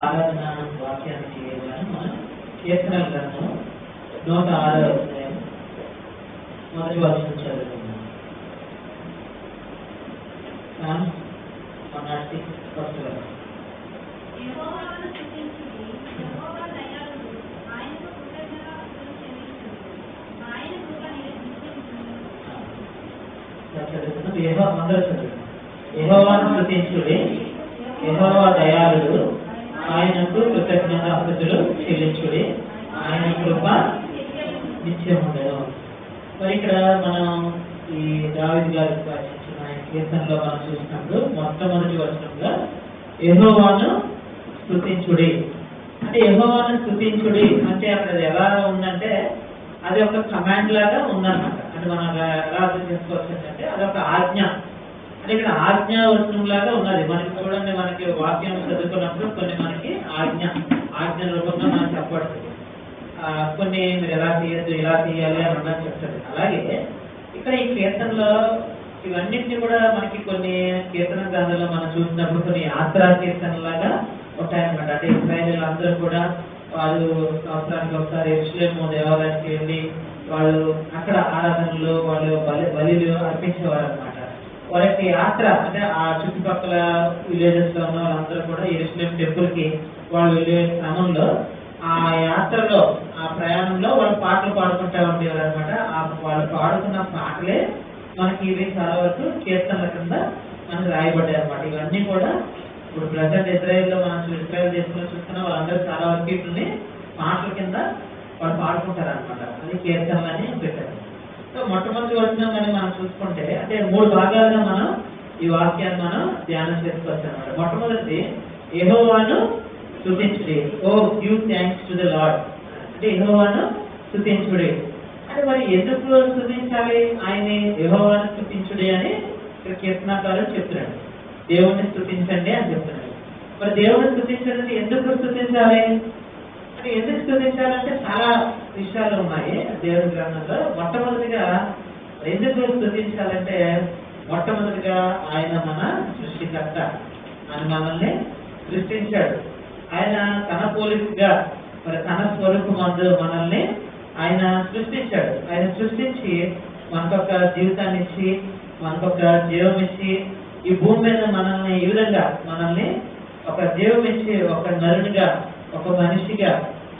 ఆరాధన వాక్యాన్ని చేయగానే మనం కీర్తనల గ్రంథం 106వ అధ్యాయం మొదటి వచనం చదువుకుందాం. Psalms 106 first verse. యెహోవాను స్తుతించుడి, యెహోవా దయాళుడు, ఆయనకు కృతజ్ఞతాస్తుతులు చెల్లించుడి, ఆయన కృప నిత్యము. చదువుకుందాం. అందరూ చదువుకుందాం. యెహోవాను స్తుతించుడి, యెహోవా దయాళుడు, ఆయనకు కృతజ్ఞతాస్తుతులు చెల్లించుడి, ఆయన కృప నిత్యముండెను. మరి ఇక్కడ మనం ఈ దావీదు గారు రచించిన కీర్తనలో మనం చూసినప్పుడు మొట్టమొదటి వచనంగా యెహోవాను స్తుతించుడి అంటే యెహోవాను స్తుతించుడి అంటే అక్కడ ఎలా ఉందంటే అది ఒక కమాండ్ లాగా ఉందన్నమాట. అంటే మనం ఎలా అర్థం చేసుకోవచ్చు అంటే అది ఒక ఆజ్ఞ. అంటే ఇక్కడ ఆజ్ఞా వచనం లాగా ఉన్నది. మనకి చూడండి, మనకి వాక్యం చదువుకున్నప్పుడు కొన్ని మనకి ఆజ్ఞ రూపంలో మనం చెప్పబడుతుంది. కొన్ని మీరు ఎలా చేయొద్దు, ఇలా చేయాలి అని అన్నది చెప్తుంది. అలాగే ఇక్కడ ఈ కీర్తనలో ఇవన్నింటినీ కూడా మనకి కొన్ని కీర్తన గ్రంథంలో మనం చూసినప్పుడు కొన్ని యాత్రా కీర్తనలాగా ఉంటాయన్నమాట. అంటే ఇశ్రాయేలీయులు అందరూ కూడా వాళ్ళు సంవత్సరానికి ఒకసారి యెరూషలేము దేవాలయానికి వెళ్ళి వాళ్ళు అక్కడ ఆరాధనలు వాళ్ళు బలిలు అర్పించేవారు అనమాట. వాళ్ళకి యాత్ర అంటే ఆ చుట్టుపక్కల విలేజెస్ లో ఉన్న వాళ్ళందరూ కూడా యెరూషలేం టెంపుల్ కి వాళ్ళు వెళ్ళే క్రమంలో ఆ యాత్రలో ఆ ప్రయాణంలో వాళ్ళు పాటలు పాడుకుంటా ఉండేవారు అనమాట. వాళ్ళు పాడుకున్న పాటలే మనకి ఇవి చాలా వరకు కీర్తనల కింద మనకి రాయబడ్డాయి అనమాట. ఇవన్నీ కూడా ఇప్పుడు ప్రజెంట్ ఇజ్రాయెల్ లో మనం ఇజ్రాయెల్ దేశంలో చూస్తున్న వాళ్ళందరూ చాలా వరకు వీటిని పాటల కింద వాళ్ళు పాడుకుంటారు అనమాట. అది కీర్తనలని పెట్టారు. సో మొట్టమొదటి వచనం కానీ మనం చూసుకుంటే అంటే 3 భాగాలుగా మనం ఈ వాక్యాన్ని మనం ధ్యానం చేసుకోవచ్చు అనమాట. మొట్టమొదటి యెహోవాను స్తుతించుడి, O give thanks to the lord అంటే యెహోవాను స్తుతించుడి. అంటే మరి ఎందుకు స్తుతించాలి? ఆయన యెహోవాను స్తుతించుడి అని ఇక్కడ కీర్తనకారుడు చెప్తున్నాడు. దేవుణ్ణి స్తుతించండి అని చెప్తున్నాడు. మరి దేవుణ్ణి స్తుతించండి ఎందుకు స్తుతించాలి అంటే ఎందుకు స్తుతించాలంటే చాలా విషయాలు ఉన్నాయి దేవుని గ్రంథంలో. మొట్టమొదటిగా ఎందుకు స్తుతించాలంటే మొట్టమొదటిగా ఆయన మన సృష్టికర్త. ఆయన మనల్ని సృష్టించాడు. ఆయన తన పోలికగా మరి తన స్వరూపమందు మనల్ని ఆయన సృష్టించాడు. ఆయన సృష్టించి మనకొక జీవితాన్ని ఇచ్చి మనకొక జీవం ఇచ్చి ఈ భూమి మీద మనల్ని ఈ విధంగా మనల్ని ఒక జీవం ఇచ్చి ఒక నరునిగా ఒక మనిషిగా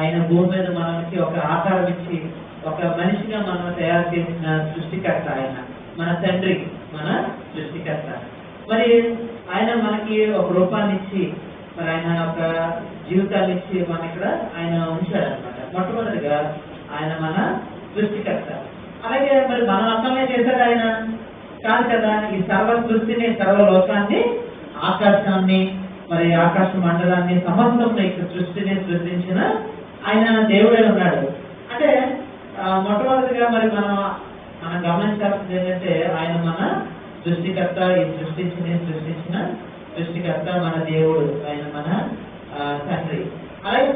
ఆయన భూమి మీద మనకి ఒక ఆకారం ఇచ్చి ఒక మనిషిగా మనం తయారు చేసిన సృష్టికర్త ఆయన. మన తండ్రి మన సృష్టికర్త. మరి ఆయన మనకి ఒక రూపాన్ని ఇచ్చి మరి ఆయన ఒక జీవితాన్ని ఇచ్చి మన ఇక్కడ ఆయన ఉంచాడు అనమాట. మొట్టమొదటిగా ఆయన మన సృష్టికర్త. అలాగే మరి మన ఒక్కనే చేశాడు ఆయన కాదు కదా. ఈ సర్వ సృష్టిని సర్వలోకాన్ని ఆకాశాన్ని మరి ఆకాశ మండలాన్ని సమస్తం సృష్టిని సృష్టించిన ఆయన దేవుడే ఉన్నాడు. అంటే మొట్టమొదటిగా మరి మనం గమనించాల్సింది ఏంటంటే ఆయన మన సృష్టికర్త. ఈ సృష్టించిన సృష్టికర్త మన దేవుడు, ఆయన మన తండ్రి. అలాగే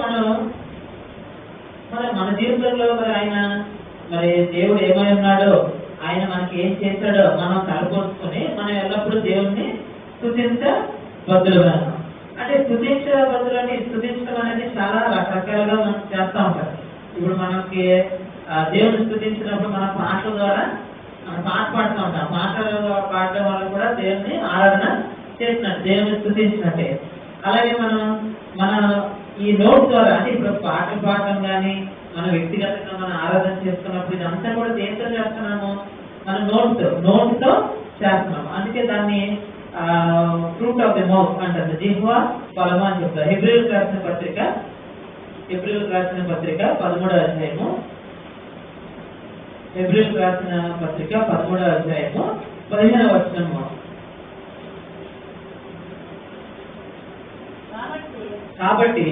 మన జీవితంలో మరి ఆయన మరి దేవుడు ఏమై ఉన్నాడో ఆయన మనకి ఏం చేశాడో మనం తలపోసుకుని మనం ఎల్లప్పుడూ దేవుణ్ణి స్తుతించబద్దులుగా. అంటే స్తుతించడం అనేది చాలా రకరకాలుగా మనం చేస్తూ ఉంటాం. ఇప్పుడు మనకి దేవుని స్తుతించినప్పుడు మన పాటల ద్వారా మనం పాట పాడుతూ ఉంటాం. పాటలు పాడడం వల్ల కూడా దేవుని ఆరాధన చేసినట్టు, దేవుని స్తుతించినట్టే. అలాగే మన ఈ నోట్ ద్వారా అంటే ఇప్పుడు పాటలు పాడటం కానీ మన వ్యక్తిగతంగా మనం ఆరాధన చేసుకున్నప్పుడు ఇదంతా కూడా దేంతో చేస్తున్నాము? మన నోట్తో చేస్తున్నాము. అందుకే దాన్ని ఫ్రూట్ ఆఫ్ ది మౌత్ అంటారు. జిహ్వా ఫలము అని చెప్తారు. హెబ్రీయులకు రాసిన పత్రిక 13వ అధ్యాయము. హెబ్రీయులకు రాసిన పత్రిక 13వ అధ్యాయము 15వ వచనము. కాబట్టి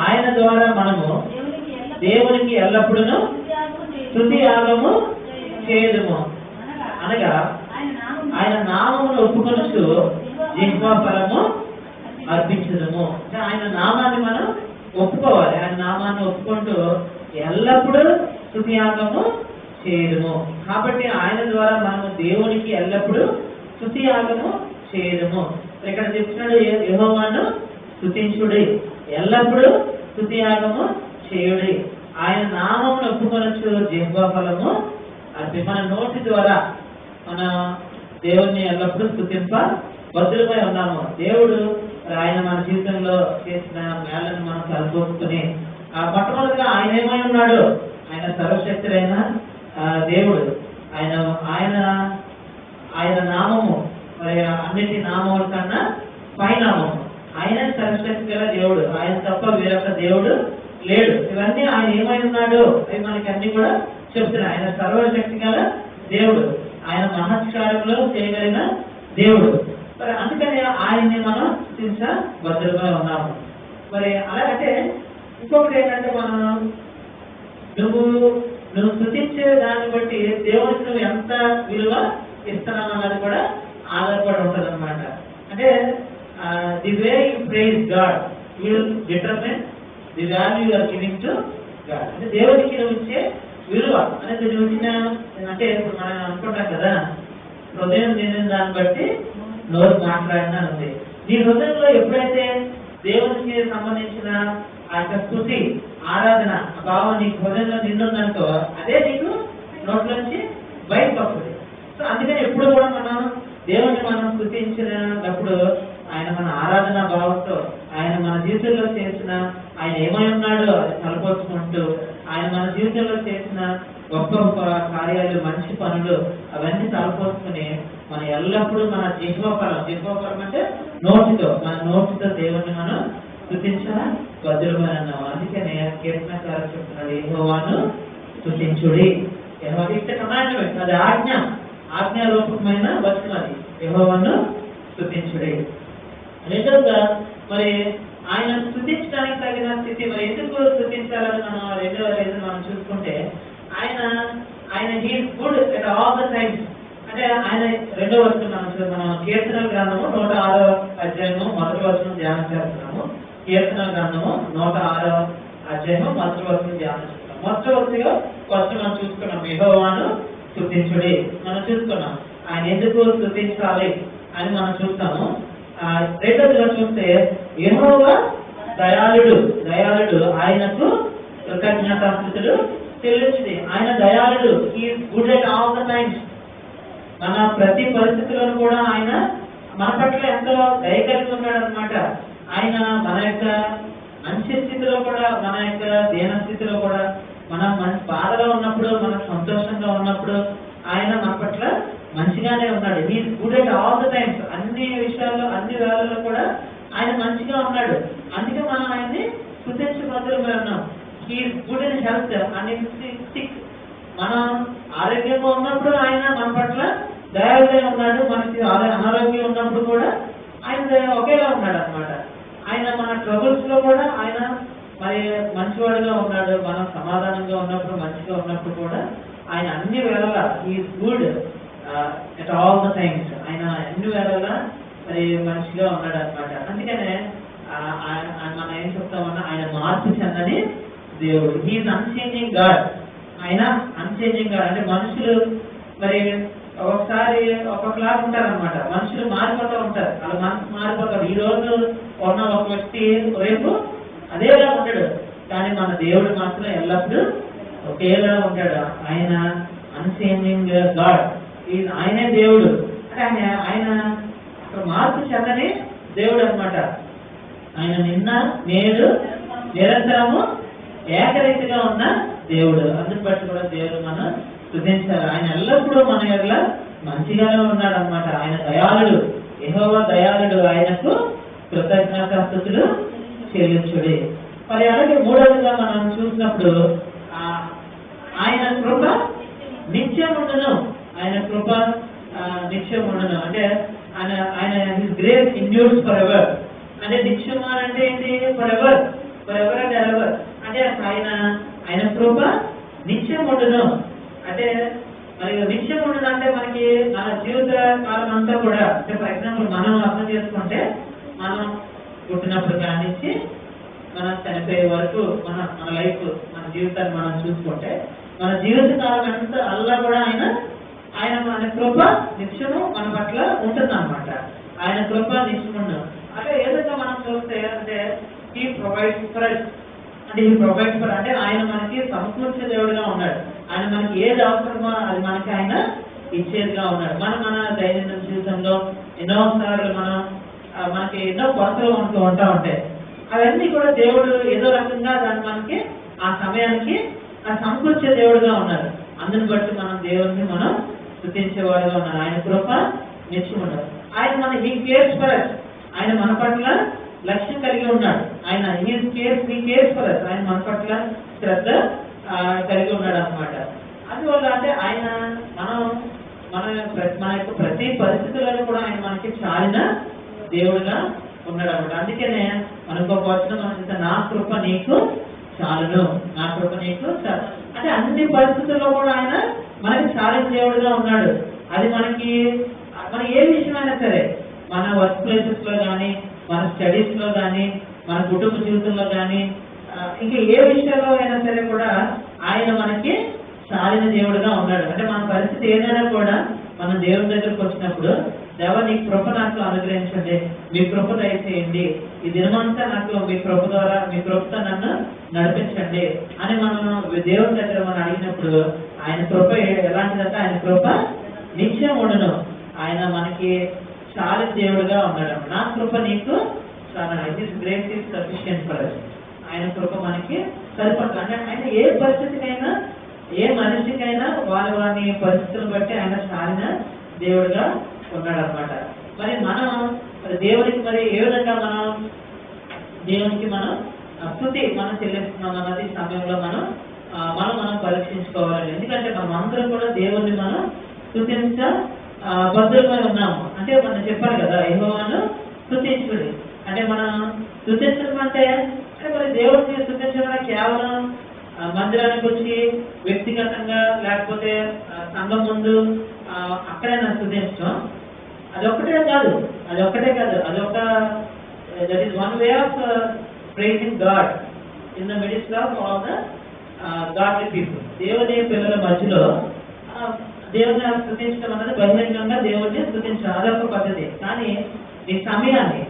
ఆయన ద్వారా మనము దేవునికి ఎల్లప్పుడూ స్తుతి యాగము చేయదుము అనగా ఆయన నామమును ఒప్పుకొనుచు జిహ్వా ఫలము అర్పించదుము. ఆయన నామాన్ని మనం ఒప్పుకోవాలి. ఆయన నామాన్ని ఒప్పుకుంటూ ఎల్లప్పుడూ స్తుతి యాగము చేయదుము. కాబట్టి ఆయన ద్వారా మనము దేవునికి ఎల్లప్పుడూ స్తుతి యాగము చేయదుము. ఇక్కడ చెప్తున్నాడు యెహోవాను స్తుతించుడి, ఎల్లప్పుడూ స్తుతియాగము చేయుడి, ఆయన నామమును ఒప్పుకొనొచ్చు జిహ్వ ఫలము అది. మన నోటి ద్వారా మన దేవుణ్ణి ఎల్లప్పుడూ స్తుతింప బద్దులపై ఉన్నాము. దేవుడు ఆయన మన జీవితంలో చేసిన మేళను మనం తలపోసుకుని మొట్టమొదటిగా ఆయన ఏమై ఉన్నాడు? ఆయన సర్వశక్తుడైన దేవుడు. ఆయన ఆయన ఆయన నామము మరి అన్నిటి నామముల కన్నా పైనామము. ఆయన సర్వశక్తి గల దేవుడు, ఆయన తప్ప వేరొక దేవుడు లేడు. ఇవన్నీ ఆయన ఏమై ఉన్నాడు అవి మనకి అన్ని కూడా చెప్తున్నాయి. ఆయన సర్వశక్తి గల దేవుడు, ఆయన మహత్కారంలో చేయగలిగిన దేవుడు. మరి అందుకని ఆయన్ని మనం స్తుతించబద్దులుగా ఉన్నాము. మరి అలాగంటే ఇంకొకటి ఏంటంటే నువ్వు స్తుతించే దాన్ని బట్టి దేవుడికి నువ్వు ఎంత విలువ ఇస్తున్నావు అన్నది కూడా ఆధారపడి ఉంటుంది అనమాట. అంటే the way you praise God will determine the value you are giving to God. అంటే దేవుడికి నువ్వు ఇచ్చే విలువ అనేది నువ్వు ఇచ్చిన, అంటే ఇప్పుడు మనం అనుకుంటాం కదా, హృదయం నిండిన దాన్ని బట్టి నోరు మాట్లాడినా ఉంది. నీ హృదయంలో ఎప్పుడైతే దేవునికి సంబంధించిన ఆ యొక్క స్తుతి ఆరాధన భావం నీ హృదయంలో నిండుందనుకో, అదే నీకు నోట్లోంచి బయటకు వస్తుంది. సో అందుకని ఎప్పుడు కూడా మనం దేవుని మనం స్తుతించినప్పుడు ఆయన మన ఆరాధన భావంతో ఆయన మన జీవితంలో చేసిన ఆయన ఏమై ఉన్నాడో అది తలపోసుకుంటూ ఆయన మన జీవితంలో చేసిన గొప్ప గొప్ప కార్యాలు, మంచి పనులు అవన్నీ తలపోసుకుని మన ఎల్లప్పుడూ మన జిహ్వఫలం అంటే నోటితో, మన నోటితో దేవుణ్ణి మనం స్తుతించాలా బద్దులుగా అన్నాము. అందుకనే కీర్తనకారుడు చెప్తున్నాడు, యెహోవాను స్తుతించుడి. ఇట్స్ కమాండ్మెంట్, అది ఆజ్ఞారూపమైన వచనం. అది యెహోవాను స్తుతించుడి. రెండవగా మరి ఆయన స్తుతించడానికి తగిన స్థితి, మరి ఎందుకు స్తుతించాలని మనం రెండవ రీజన్ మనం చూసుకుంటే, ఆయన he's good at all the times. అంటే ఆయన రెండవ వచనం మనం కీర్తనల గ్రంథము 106వ అధ్యాయము 1వ వచనం ధ్యానం చేస్తున్నాము. కీర్తనల గ్రంథము 106వ అధ్యాయము 1వ వచనం ధ్యానం చేస్తున్నాం. మొట్టమొదటిగా మనం చూసుకున్నాం, యెహోవాను స్తుతించుడి మనం చూసుకున్నాం. ఆయన ఎందుకు స్తుతించాలి అని మనం చూస్తాము. రెండోదిగా చూస్తే యెహోవా దయాళుడు, ఆయనకు కృతజ్ఞతాస్తుతులు చెల్లించుడి. ఆయన దయాళుడు, he is good at all the times. మన ప్రతి పరిస్థితులను కూడా ఆయన మన పట్ల ఎంతో దయ కలిగి ఉన్నాడు అనమాట. ఆయన మన యొక్క మంచి స్థితిలో కూడా, మన యొక్క దీన స్థితిలో కూడా, మనం మంచి బాధలో ఉన్నప్పుడు, మనం సంతోషంగా ఉన్నప్పుడు ఆయన మన పట్ల మంచిగానే ఉన్నాడు. He is good at all the times. అన్ని విషయాల్లో, అన్ని వేళల్లో కూడా ఆయన మంచిగా ఉన్నాడు. అందుకే మనం ఆయన్ని స్తుతించబద్దులుగా ఉన్నాం. He is good in health and in sick. మనం ఆరోగ్యంగా ఉన్నప్పుడు ఆయన మన పట్ల దయాళుగా ఉన్నాడు. మనకి అనారోగ్యం ఉన్నప్పుడు కూడా ఆయన ఒకేలా ఉన్నాడు అనమాట. ఆయన మన ట్రబుల్స్ లో కూడా ఆయన మరి మంచివాడుగా ఉన్నాడు. మనం సమాధానంగా ఉన్నప్పుడు, మంచిగా ఉన్నప్పుడు కూడా ఆయన అన్ని వేళలా he is good at all the times. ఆయన అన్ని వేళలా మరి మంచిగా ఉన్నాడు అనమాట. అందుకనే మనం ఏం చెప్తామన్నా, ఆయన మార్పు చెందని దేవుడు. He is unchanging God. ఆయన అన్చేంజింగ్ గాడ్. అంటే మనుషులు మరి ఒకసారి ఒక్కొక్కలాగా ఉంటారనమాట. మనుషులు మారిపోతూ ఉంటారు, వాళ్ళ మనసు మారిపోతారు. ఈ రోజు ఉన్న ఒక వ్యక్తి రేపు అదేలా ఉంటాడు. కానీ మన దేవుడు మాత్రం ఎల్లప్పుడూ ఒకేలా ఉంటాడు. ఆయన అన్చేంజింగ్ గాడ్. ఆయనే దేవుడు. అంటే ఆయన మార్పు చెందని దేవుడు అనమాట. ఆయన నిన్న, నేడు, నిరంతరము ఏకరీతిగా ఉన్న దేవుడు. అందుని బట్టి కూడా దేవుడు మనం స్తుతించాలి. ఆయన ఎల్లప్పుడూ మన ఎడల మంచిగానే ఉన్నాడు అనమాట. ఆయన దయాళుడు, యెహోవా దయాళుడు, ఆయనకు కృతజ్ఞతాస్తుతులు చెల్లించుడి. మరి అలాగే మూడవదిగా మనం చూసినప్పుడు ఆయన కృప నిత్యం ఉండును. ఆయన కృప నిత్యం ఉండును. అంటే ఆయన his grace endures for ever. అంటే నిత్యం అంటే ఏంటి? For ever and ever. అంటే ఆయన కృప నిత్యం ఉండును. అంటే మరి నిత్యం ఉండును అంటే మనకి మన జీవిత కాలం అంతా కూడా, అంటే ఫర్ ఎగ్జాంపుల్ మనం అర్థం చేసుకుంటే, మనం పుట్టినప్పుడు కానించి మనం చనిపోయే వరకు మన లైఫ్, మన జీవితాన్ని మనం చూసుకుంటే, మన జీవిత కాలం అంతా అల్లా కూడా ఆయన మన కృప నిత్యము మన పట్ల ఉంటుంది అనమాట. ఆయన కృప నిత్యముండు. అంటే ఏదైతే మనం చూస్తే అంటే ఈ ప్రొవైడ్స్ ఫర్ అంటే ఈ ప్రొవైడ్ ఫర్ అంటే ఆయన మనకి సమకూర్చే దేవుడిగా ఉన్నాడు. ఆయన మనకి ఏది అవసరమో అది మనకి ఆయన ఇచ్చేదిగా ఉన్నాడు. మన దైనందిన జీవితంలో ఎన్నోసార్లు మనకి ఎన్నో కొరతలు మనకు ఉంటాయి. అవన్నీ కూడా దేవుడు ఏదో రకంగా దాన్ని మనకి ఆ సమయానికి ఆ సమకూర్చే దేవుడుగా ఉన్నాడు. అందుని బట్టి మనం దేవుడిని మనం స్తుతించేవాడుగా ఉన్నాడు. ఆయన కృప నిత్యం ఉండదు. ఆయన హీ కేర్స్ ఫర్ us. ఆయన మన పట్ల లక్ష్యం కలిగి ఉన్నాడు. ఆయన హీ కేర్స్ ఫర్ us. ఆయన మన పట్ల శ్రద్ధ కలిగి ఉన్నాడు అన్నమాట. అందువల్ల అంటే ఆయన మన యొక్క ప్రతి పరిస్థితులను కూడా ఆయన మనకి చాలిన దేవుడుగా ఉన్నాడు అన్నమాట. అందుకనే మనకు ఒక వచనం మన నా కృప నీకు చాలును, నా కృప నీకు చాలు అంటే అన్ని పరిస్థితుల్లో కూడా ఆయన మనకి చాలిన దేవుడుగా ఉన్నాడు. అది మన ఏ విషయమైనా సరే, మన వర్క్ ప్లేసెస్ లో కానీ, మన స్టడీస్ లో కానీ, మన కుటుంబ జీవితంలో కానీ, ఇంకా ఏ విషయంలో అయినా సరే కూడా ఆయన మనకి చాలిన దేవుడుగా ఉన్నాడు. అంటే మన పరిస్థితి ఏదైనా కూడా మనం దేవుడి దగ్గరకు వచ్చినప్పుడు, దేవా నీ కృప నాకు అనుగ్రహించండి, మీ కృప దయచేయండి, ఈ దినమంతా నాకు మీ కృప ద్వారా మీ కృపతో నన్ను నడిపించండి అని మనం దేవుడి దగ్గర మనం అడిగినప్పుడు ఆయన కృప ఎలాంటిదంటే ఆయన కృప నిత్యం ఉండను. ఆయన మనకి చాలిన దేవుడుగా ఉన్నాడు. నా కృప నీకు grace is sufficient for us. ఆయన కృప మనకి సరిపడుతుంది. అంటే ఆయన ఏ పరిస్థితికైనా, ఏ మనిషికైనా వారి పరిస్థితులను బట్టి ఆయన చాలిన దేవుడుగా ఉన్నాడు అనమాట. మరి మనం దేవునికి మరి ఏ విధంగా దేవునికి స్తుతి మనం చెల్లిస్తున్నాం అన్నది సమయంలో మనం పరీక్షించుకోవాలి. ఎందుకంటే మనం అందరం కూడా దేవుణ్ణి మనం స్తుతించ బద్దులమై ఉన్నాము. అంటే మనం చెప్పాలి కదా, యెహోవాను స్తుతించుడి. అంటే మనం స్తుతించడం అంటే మరి దేవుడిని స్తుతించడం కేవలం మందిరానికి వచ్చి వ్యక్తిగతంగా లేకపోతే సంఘం ముందు అక్కడే నన్ను స్తుతించడం అదొక్కటే కాదు. అదొక that is one way of pricing God in the middle of all the godly people. దేవుని పిల్లల మధ్యలో దేవుని స్తుతించడం అన్నది బహిరంగంగా దేవుడిని స్తుతించడం అదొక పద్ధతి. కానీ నీ సమయాన్ని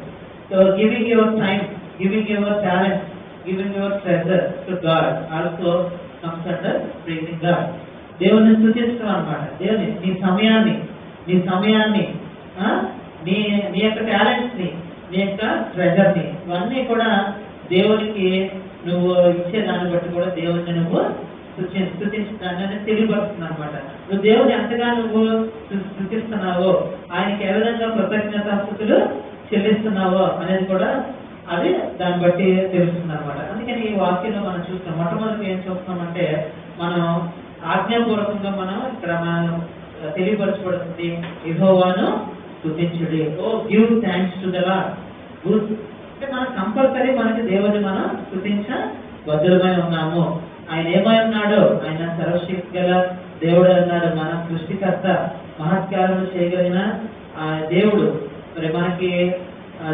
giving your time, giving your talent, giving your treasure to God also comes under pricing God. దేవుని స్తుతించడం అన్నమాట. దేవుని నీ సమయాన్ని నీ యొక్క టాలెంట్స్ ని, నీ యొక్క ట్రెజర్ ని, ఇవన్నీ కూడా దేవునికి నువ్వు ఇచ్చే దాన్ని బట్టి కూడా దేవుడిని నువ్వు స్తుతించడాన్ని తెలియపరుస్తుంది అనమాట. నువ్వు దేవుని ఎంతగా నువ్వు స్తుతిస్తున్నావో, ఆయనకి ఏ విధంగా కృతజ్ఞతాస్తుతులు చెల్లిస్తున్నావో అనేది కూడా అది దాన్ని బట్టి తెలుస్తుంది అనమాట. అందుకని ఈ వాక్యంలో మనం చూస్తాం. మొట్టమొదటి ఏం చూస్తామంటే మనం ఆజ్ఞాపూర్వకంగా ఇక్కడ తెలియపరచబడుతుంది, యెహోవాను స్తుతించుడి. Give thanks to the lord. అంటే మనం కంపల్సరీ మనకి దేవుని మనం స్తుతించ బద్దులమై ఉన్నాము. ఆయన ఏమై ఉన్నాడో, ఆయన సర్వశక్తి గల దేవుడు అన్నాడు. మన సృష్టికర్త, మహత్కారము చేయగలిగిన దేవుడు మరి మనకి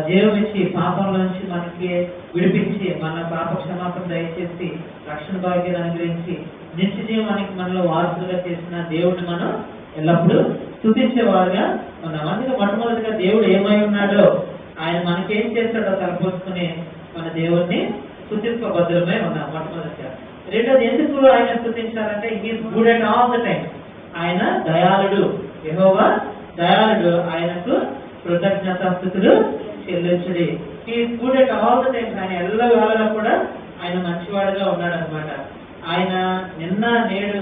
జీవం ఇచ్చి పాపం నుంచి మనకి విడిపించి మన పాప క్షమాపణ దయచేసి రక్షణ భాగ్యాన్ని అనుగ్రహించి నిత్య జీవానికి మనలో వారసులుగా చేసిన దేవుడిని మనం ఎల్లప్పుడూ స్తుతించేవారుగా ఉన్నాం. అందుకే మొట్టమొదటిగా దేవుడు ఏమై ఉన్నాడో, ఆయన మనకేం చేస్తాడో తలపోసుకుని మన దేవుడిని స్తుతింపబద్దులమై ఉన్నాం మొట్టమొదటిగా. రెండోది ఎందుకు ఆయన స్తుతించాలంటే he's good at all the time. ఆయన దయాళుడు, యెహోవా దయాళుడు. ఆయనకు కృతజ్ఞతాస్తుతులు చెల్లించుడి. He's good at all the times. ఆయన ఎల్ల వేళలా కూడా ఆయన మంచివాడుగా ఉన్నాడు అనమాట. ఆయన నిన్న నేడు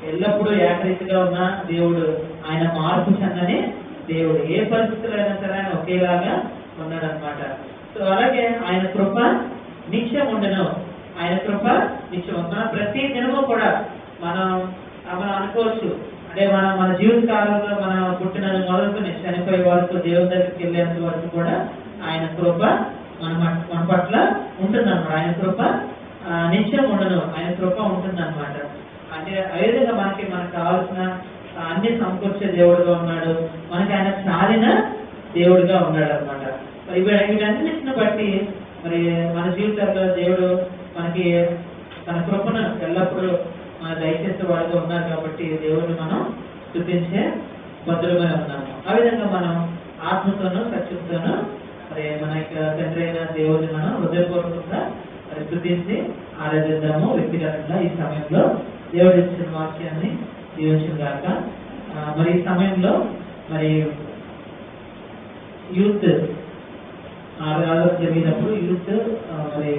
ఎల్లప్పుడూ ఏకరీతిగా ఉన్న దేవుడు. ఆయన మార్పు చెందని దేవుడు. ఏ పరిస్థితుల్లో అయినా సరే ఆయన ఒకేలాగా ఉన్నాడు అనమాట. సో అలాగే ఆయన కృప నిత్యం ఉండను. ఆయన కృప నిత్యం. మన ప్రతి దినము కూడా మనం అనుకోవచ్చు, అంటే మన జీవిత కాలంలో మనం పుట్టిన మొదలుకొని చనిపోయే వరకు దేవుని దగ్గరికి వెళ్ళేంత వరకు కూడా ఆయన కృప మన పట్ల ఉంటుందన్నమాట. ఆయన కృప నిత్యం ఉండను. ఆయన కృప ఉంటుందన్నమాట. అంటే అదేవిధంగా మనకు కావాల్సిన అన్ని సమకూర్చే దేవుడుగా ఉన్నాడు. మనకి ఆయన చాలిన దేవుడుగా ఉన్నాడు అనమాట. మరి వీటన్నిటిని బట్టి మరి మన జీవితాల్లో దేవుడు మనకి తన కృపను ఎల్లప్పుడూ మన దయచేసే వాడుగా ఉన్నారు. కాబట్టి దేవుడిని మనం స్తుతించే బద్దులమై ఉన్నాము. ఆ విధంగా మనం ఆత్మతోనూ సత్యంతోనూ మరి మన యొక్క తండ్రి అయిన దేవుడిని మనం హృదయపూర్వకంగా మరి స్తుతించి ఆరాధిద్దాము వ్యక్తిగతంగా ఈ సమయంలో దేవుడు ఇచ్చిన వాక్యాన్ని దీవించిన గాక. మరి ఈ సమయంలో మరి యూత్ ఆరాధన జరిగినప్పుడు యూత్ మరి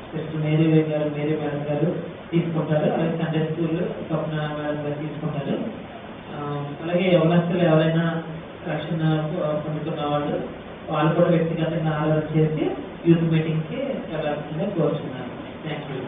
సిస్టర్ మేరీ గారు మేరీ మేడం గారు తీసుకుంటారు, అలాగే సండే స్కూల్ స్వప్న మేడం గారు తీసుకుంటారు. అలాగే యవనస్తులు ఎవరైనా రక్షణ పొందుతున్న వాళ్ళు కూడా వ్యక్తిగతంగా ఆరాధన చేసి యూత్ మీటింగ్కి వెళ్ళాల్సిందిగా కోరుచున్నాను. Thank you.